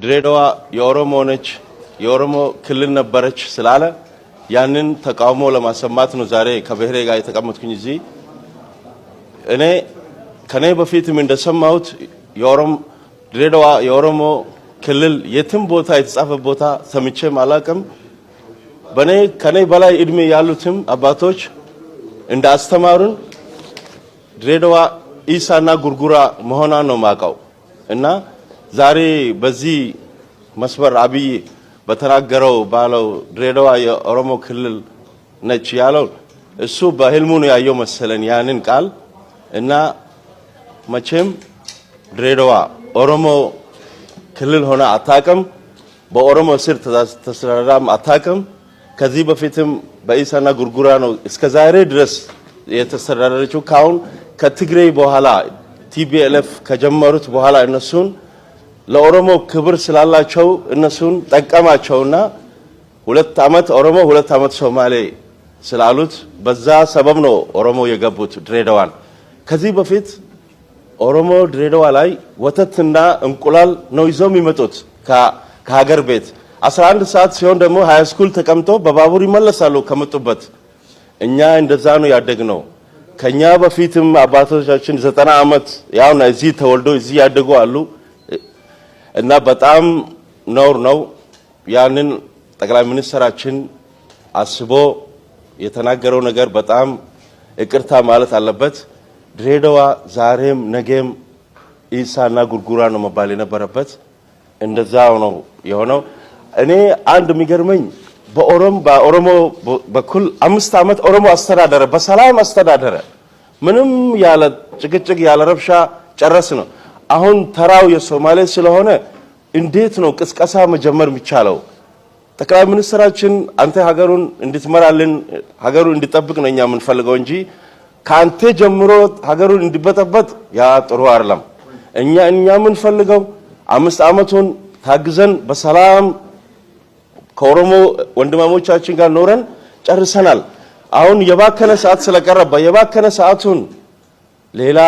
ድሬዳዋ የኦሮሞ ነች የኦሮሞ ክልል ነበረች ስላለ ያንን ተቃውሞ ለማሰማት ነው ዛሬ ከብሔሬ ጋር የተቀመጥኩኝ እዚህ እኔ ከኔ በፊትም እንደሰማሁት ድሬዳዋ የኦሮሞ ክልል የትም ቦታ የተጻፈ ቦታ ሰምቼም አላቅም ከኔ በላይ እድሜ ያሉትም አባቶች እንዳስተማሩን ድሬዳዋ ኢሳና ጉርጉራ መሆኗ ነው ማቀው እና ዛሬ በዚህ መስበር አብይ በተናገረው ባለው ድሬዳዋ የኦሮሞ ክልል ነች ያለው እሱ በህልሙ ነው ያየው መሰለን ያንን ቃል እና መቼም ድሬዳዋ ኦሮሞ ክልል ሆነ አታቀም በኦሮሞ ስር ተስተዳድራም አታቀም ከዚህ በፊትም በኢሳና ጉርጉራ ነው እስከ ዛሬ ድረስ የተስተዳደረችው ካሁን ከትግሬ በኋላ ቲቢኤልኤፍ ከጀመሩት በኋላ እነሱን ለኦሮሞ ክብር ስላላቸው እነሱን ጠቀማቸውና 2 አመት ኦሮሞ 2 አመት ሶማሌ ስላሉት በዛ ሰበብ ነው ኦሮሞ የገቡት ድሬዳዋን ከዚህ በፊት ኦሮሞ ድሬዳዋ ላይ ወተትና እንቁላል ነው ይዘው የሚመጡት ከሀገር ቤት 11 ሰዓት ሲሆን ደግሞ ሃይ ስኩል ተቀምጦ በባቡር ይመለሳሉ ከመጡበት እኛ እንደዛ ነው ያደግነው ከኛ በፊትም አባቶቻችን 90 አመት ያውና እዚህ ተወልዶ እዚህ ያደጉ አሉ እና በጣም ነው ያንን ጠቅላይ ሚኒስትራችን አስቦ የተናገረው ነገር በጣም ይቅርታ ማለት አለበት ድሬዳዋ ዛሬም ነገም ኢሳና ጉርጉራ ነው መባል የነበረበት እንደዛው ነው የሆነው እኔ አንድ የሚገርመኝ በኦሮሞ በኩል 5 አመት ኦሮሞ አስተዳደረ በሰላም አስተዳደረ ምንም ያለ ጭቅጭቅ ያለ ረብሻ ጨረስ ነው አሁን ተራው የሶማሌ ስለሆነ እንዴት ነው ቅስቀሳ መጀመር የሚቻለው ጠቅላይ ሚኒስትራችን አንተ ሀገሩን እንድትመራልን ሀገሩን እንዲጠብቅ ነው እኛ የምንፈልገው እንጂ ካንተ ጀምሮ ሀገሩን እንዲበጠበጥ ያ ጥሩ አይደለም እኛ የምንፈልገው 5 አመቱን ታግዘን በሰላም ከኦሮሞ ወንድማሞቻችን ጋር ኖረን ጨርሰናል አሁን የባከነ ሰዓት ስለቀረበ የባከነ ሰዓቱን ሌላ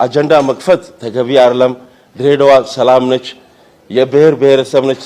አጀንዳ መክፈት ተገቢ አይደለም ድሬዳዋ ሰላም ነች የብሔር ብሔረሰብ ነች